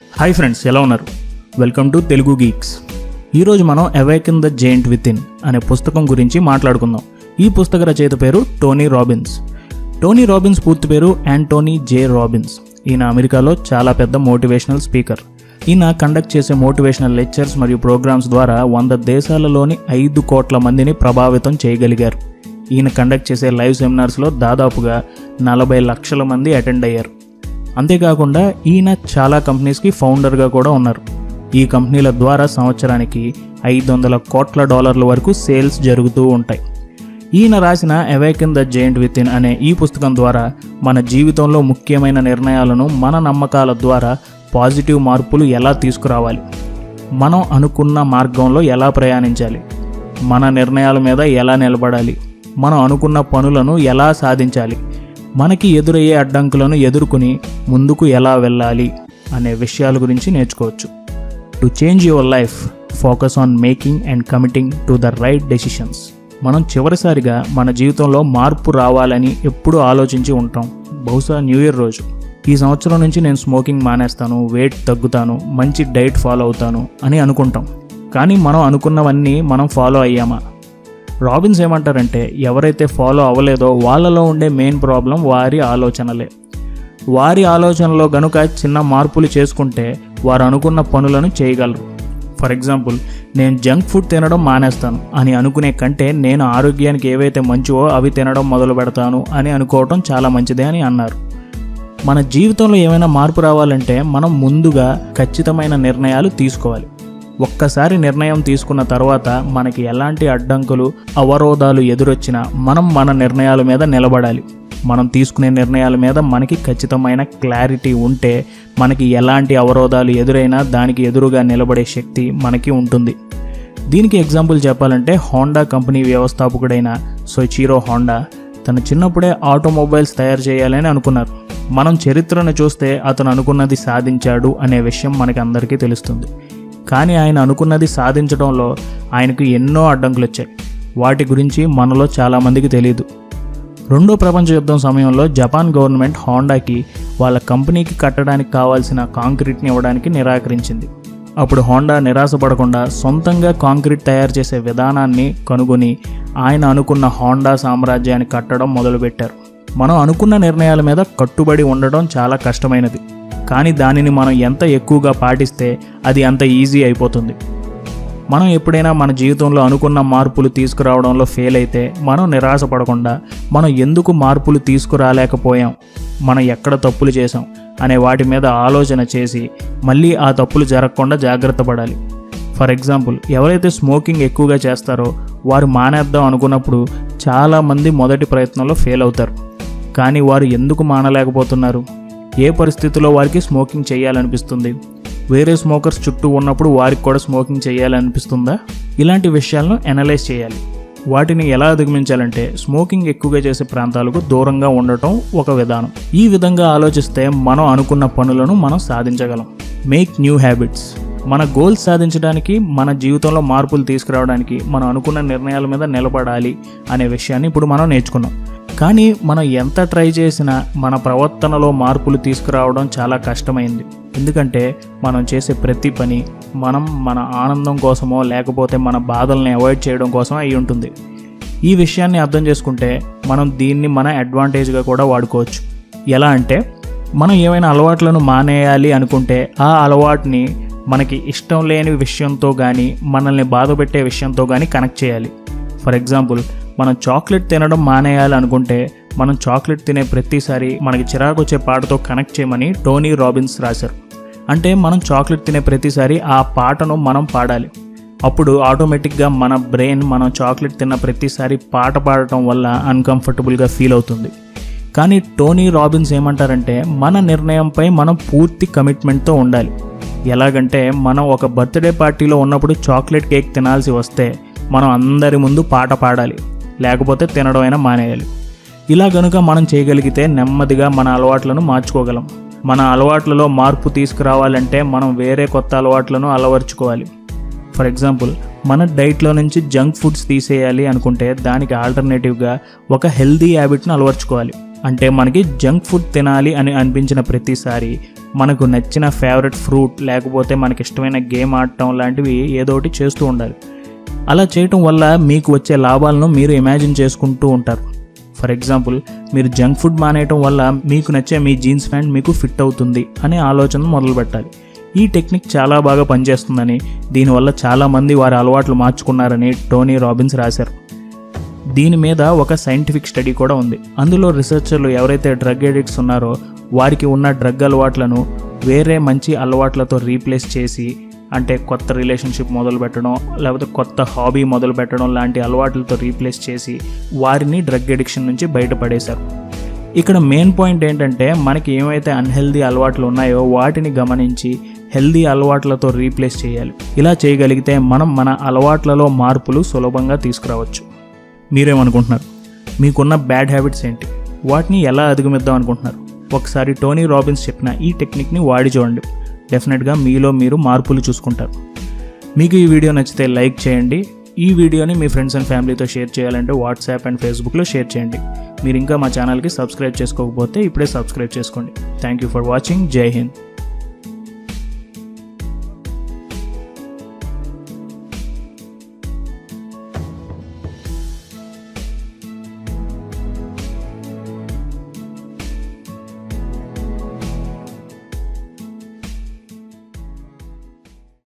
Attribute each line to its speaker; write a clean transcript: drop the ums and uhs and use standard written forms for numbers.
Speaker 1: Hi friends, ఎలా ఉన్నారు? Welcome to Telugu Geeks. ఈరోజు మనం awaken the giant with in అనే పుస్తకం గురించి మాట్లాడుకుందాం. ఈ పుస్తక రచయిత పేరు టోనీ రాబిన్స్. టోనీ రాబిన్స్ పూర్తి పేరు యాంటోనీ జే రాబిన్స్. ఈయన అమెరికాలో చాలా పెద్ద మోటివేషనల్ స్పీకర్. ఈయన కండక్ట్ చేసే మోటివేషనల్ లెక్చర్స్ మరియు ప్రోగ్రామ్స్ ద్వారా 100 దేశాలలోని 5 కోట్ల మందిని ప్రభావితం చేయగలిగారు. ఈయన కండక్ట్ చేసే లైవ్ సెమినార్స్లో దాదాపుగా 40 లక్షల మంది అటెండ్ అయ్యారు. అంతేకాకుండా ఈయన చాలా కంపెనీస్కి ఫౌండర్గా కూడా ఉన్నారు. ఈ కంపెనీల ద్వారా సంవత్సరానికి $500 కోట్ల వరకు సేల్స్ జరుగుతూ ఉంటాయి. ఈయన రాసిన awaken the giant with in అనే ఈ పుస్తకం ద్వారా మన జీవితంలో ముఖ్యమైన నిర్ణయాలను మన నమ్మకాల ద్వారా పాజిటివ్ మార్పులు ఎలా తీసుకురావాలి, మనం అనుకున్న మార్గంలో ఎలా ప్రయాణించాలి, మన నిర్ణయాల మీద ఎలా నిలబడాలి, మనం అనుకున్న పనులను ఎలా సాధించాలి, మనకి ఎదురయ్యే అడ్డంకులను ఎదుర్కొని ముందుకు ఎలా వెళ్ళాలి అనే విషయాల గురించి నేర్చుకోవచ్చు. To change your life, focus on making and committing to the right decisions. మనం చివరిసారిగా మన జీవితంలో మార్పు రావాలని ఎప్పుడూ ఆలోచించి ఉంటాం. బహుశా న్యూ ఇయర్ రోజు ఈ సంవత్సరం నుంచి నేను స్మోకింగ్ మానేస్తాను, వెయిట్ తగ్గుతాను, మంచి డైట్ ఫాలో అవుతాను అని అనుకుంటాం. కానీ మనం అనుకున్నవన్నీ మనం ఫాలో అయ్యామా? రాబిన్స్ ఏమంటారంటే, ఎవరైతే ఫాలో అవ్వలేదో వాళ్ళలో ఉండే మెయిన్ ప్రాబ్లం వారి ఆలోచనలే. వారి ఆలోచనలో గనుక చిన్న మార్పులు చేసుకుంటే వారు అనుకున్న పనులను చేయగలరు. ఫర్ ఎగ్జాంపుల్, నేను జంక్ ఫుడ్ తినడం మానేస్తాను అని అనుకునే కంటే నేను ఆరోగ్యానికి ఏవైతే మంచివో అవి తినడం మొదలు పెడతాను అని అనుకోవటం చాలా మంచిదే అని అన్నారు. మన జీవితంలో ఏమైనా మార్పు రావాలంటే మనం ముందుగా ఖచ్చితమైన నిర్ణయాలు తీసుకోవాలి. ఒక్కసారి నిర్ణయం తీసుకున్న తర్వాత మనకి ఎలాంటి అడ్డంకులు, అవరోధాలు ఎదురొచ్చినా మనం మన నిర్ణయాల మీద నిలబడాలి. మనం తీసుకునే నిర్ణయాల మీద మనకి ఖచ్చితమైన క్లారిటీ ఉంటే మనకి ఎలాంటి అవరోధాలు ఎదురైనా దానికి ఎదురుగా నిలబడే శక్తి మనకి ఉంటుంది. దీనికి ఎగ్జాంపుల్ చెప్పాలంటే, హోండా కంపెనీ వ్యవస్థాపకుడైన సోయిచిరో హోండా తన చిన్నప్పుడే ఆటోమొబైల్స్ తయారు చేయాలని అనుకున్నారు. మనం చరిత్రను చూస్తే అతను అనుకున్నది సాధించాడు అనే విషయం మనకి అందరికీ తెలుస్తుంది. కానీ ఆయన అనుకున్నది సాధించడంలో ఆయనకు ఎన్నో అడ్డంకులు వచ్చాయి. వాటి గురించి మనలో చాలామందికి తెలియదు. రెండో ప్రపంచ యుద్ధం సమయంలో జపాన్ గవర్నమెంట్ హోండాకి వాళ్ళ కంపెనీకి కట్టడానికి కావాల్సిన కాంక్రీట్ని ఇవ్వడానికి నిరాకరించింది. అప్పుడు హోండా నిరాశపడకుండా సొంతంగా కాంక్రీట్ తయారు చేసే విధానాన్ని కనుగొని ఆయన అనుకున్న హోండా సామ్రాజ్యాన్ని కట్టడం మొదలుపెట్టారు. మనం అనుకున్న నిర్ణయాల మీద కట్టుబడి ఉండడం చాలా కష్టమైనది. కానీ దానిని మనం ఎంత ఎక్కువగా పాటిస్తే అది అంత ఈజీ అయిపోతుంది. మనం ఎప్పుడైనా మన జీవితంలో అనుకున్న మార్పులు తీసుకురావడంలో ఫెయిల్ అయితే మనం నిరాశపడకుండా మనం ఎందుకు మార్పులు తీసుకురాలేకపోయాం, మనం ఎక్కడ తప్పులు చేసాం అనే వాటి మీద ఆలోచన చేసి మళ్ళీ ఆ తప్పులు జరగకుండా జాగ్రత్త పడాలి. ఫర్ ఎగ్జాంపుల్, ఎవరైతే స్మోకింగ్ ఎక్కువగా చేస్తారో వారు మానేద్దాం అనుకున్నప్పుడు చాలామంది మొదటి ప్రయత్నంలో ఫెయిల్ అవుతారు. కానీ వారు ఎందుకు మానలేకపోతున్నారు? ఏ పరిస్థితిలో వారికి స్మోకింగ్ చేయాలనిపిస్తుంది? వేరే స్మోకర్స్ చుట్టూ ఉన్నప్పుడు వారికి కూడా స్మోకింగ్ చేయాలనిపిస్తుందా? ఇలాంటి విషయాలను అనలైజ్ చేయాలి. వాటిని ఎలా అధిగమించాలంటే, స్మోకింగ్ ఎక్కువగా చేసే ప్రాంతాలకు దూరంగా ఉండటం ఒక విధానం. ఈ విధంగా ఆలోచిస్తే మనం అనుకున్న పనులను మనం సాధించగలం. Make new habits. మన గోల్స్ సాధించడానికి, మన జీవితంలో మార్పులు తీసుకురావడానికి మనం అనుకున్న నిర్ణయాల మీద నిలబడాలి అనే విషయాన్ని ఇప్పుడు మనం నేర్చుకున్నాం. కానీ మనం ఎంత ట్రై చేసినా మన ప్రవర్తనలో మార్పులు తీసుకురావడం చాలా కష్టమైంది. ఎందుకంటే మనం చేసే ప్రతి పని మన ఆనందం కోసమో లేకపోతే మన బాధల్ని అవాయిడ్ చేయడం కోసం అయి ఉంటుంది. ఈ విషయాన్ని అర్థం చేసుకుంటే మనం దీన్ని మన అడ్వాంటేజ్గా కూడా వాడుకోవచ్చు. ఎలా అంటే, మనం ఏమైనా అలవాట్లను మానేయాలి అనుకుంటే ఆ అలవాటుని మనకి ఇష్టం లేని విషయంతో కానీ మనల్ని బాధ పెట్టే విషయంతో కానీ కనెక్ట్ చేయాలి. ఫర్ ఎగ్జాంపుల్, మనం చాక్లెట్ తినడం మానేయాలి అనుకుంటే మనం చాక్లెట్ తినే ప్రతిసారి మనకి చిరాకు వచ్చే పాటతో కనెక్ట్ చేయమని టోనీ రాబిన్స్ రాశారు. అంటే మనం చాక్లెట్ తినే ప్రతిసారి ఆ పాటను మనం పాడాలి. అప్పుడు ఆటోమేటిక్గా మన బ్రెయిన్ మనం చాక్లెట్ తిన్న ప్రతిసారి పాట పాడటం వల్ల అన్కంఫర్టబుల్గా ఫీల్ అవుతుంది. కానీ టోనీ రాబిన్స్ ఏమంటారంటే, మన నిర్ణయంపై మనం పూర్తి కమిట్మెంట్తో ఉండాలి. ఎలాగంటే, మనం ఒక బర్త్డే పార్టీలో ఉన్నప్పుడు చాక్లెట్ కేక్ తినాల్సి వస్తే మనం అందరి ముందు పాట పాడాలి, లేకపోతే తినడం అయినా మానేయాలి. ఇలా గనుక మనం చేయగలిగితే నెమ్మదిగా మన అలవాట్లను మార్చుకోగలం. మన అలవాట్లలో మార్పు తీసుకురావాలంటే మనం వేరే కొత్త అలవాట్లను అలవర్చుకోవాలి. ఫర్ ఎగ్జాంపుల్, మన డైట్లో నుంచి జంక్ ఫుడ్స్ తీసేయాలి అనుకుంటే దానికి ఆల్టర్నేటివ్గా ఒక హెల్దీ హ్యాబిట్ను అలవర్చుకోవాలి. అంటే మనకి జంక్ ఫుడ్ తినాలి అని అనిపించిన ప్రతిసారి మనకు నచ్చిన ఫేవరెట్ ఫ్రూట్ లేకపోతే మనకి ఇష్టమైన గేమ్ ఆడటం లాంటివి ఏదో ఒకటి చేస్తూ ఉండాలి. అలా చేయటం వల్ల మీకు వచ్చే లాభాలను మీరు ఇమాజిన్ చేసుకుంటూ ఉంటారు. ఫర్ ఎగ్జాంపుల్, మీరు జంక్ ఫుడ్ మానేయటం వల్ల మీకు నచ్చే మీ జీన్స్ ప్యాంట్ మీకు ఫిట్ అవుతుంది అనే ఆలోచన మొదలు పెట్టాలి. ఈ టెక్నిక్ చాలా బాగా పనిచేస్తుందని, దీనివల్ల చాలామంది వారి అలవాట్లు మార్చుకున్నారని టోనీ రాబిన్స్ రాశారు. దీని మీద ఒక సైంటిఫిక్ స్టడీ కూడా ఉంది. అందులో రీసెర్చర్లు ఎవరైతే డ్రగ్ ఎడిక్ట్స్ ఉన్నారో వారికి ఉన్న డ్రగ్ అలవాట్లను వేరే మంచి అలవాట్లతో రీప్లేస్ చేసి, అంటే కొత్త రిలేషన్షిప్ మొదలు పెట్టడం లేకపోతే కొత్త హాబీ మొదలు పెట్టడం లాంటి అలవాట్లతో రీప్లేస్ చేసి వారిని డ్రగ్ ఎడిక్షన్ నుంచి బయటపడేశారు. ఇక్కడ మెయిన్ పాయింట్ ఏంటంటే, మనకి ఏమైతే అన్హెల్దీ అలవాట్లు ఉన్నాయో వాటిని గమనించి హెల్దీ అలవాట్లతో రీప్లేస్ చేయాలి. ఇలా చేయగలిగితే మనం మన అలవాట్లలో మార్పులు సులభంగా తీసుకురావచ్చు. మీరేమనుకుంటున్నారు? మీకున్న బ్యాడ్ హ్యాబిట్స్ ఏంటి? వాటిని ఎలా అధిగమిద్దాం అనుకుంటున్నారు? ఒకసారి టోనీ రాబిన్స్ చెప్పిన ఈ టెక్నిక్ని వాడి చూడండి. డెఫినెట్గా మీలో మీరు మార్పులు చూసుకుంటారు. మీకు ఈ వీడియో నచ్చితే లైక్ చేయండి. ఈ వీడియోని మీ ఫ్రెండ్స్ అండ్ ఫ్యామిలీతో షేర్ చేయాలంటే వాట్సాప్ అండ్ ఫేస్బుక్లో షేర్ చేయండి. మీరు ఇంకా మా ఛానల్కి సబ్స్క్రైబ్ చేసుకోకపోతే ఇప్పుడే సబ్స్క్రైబ్ చేసుకోండి. Thank you for watching. జై హింద్.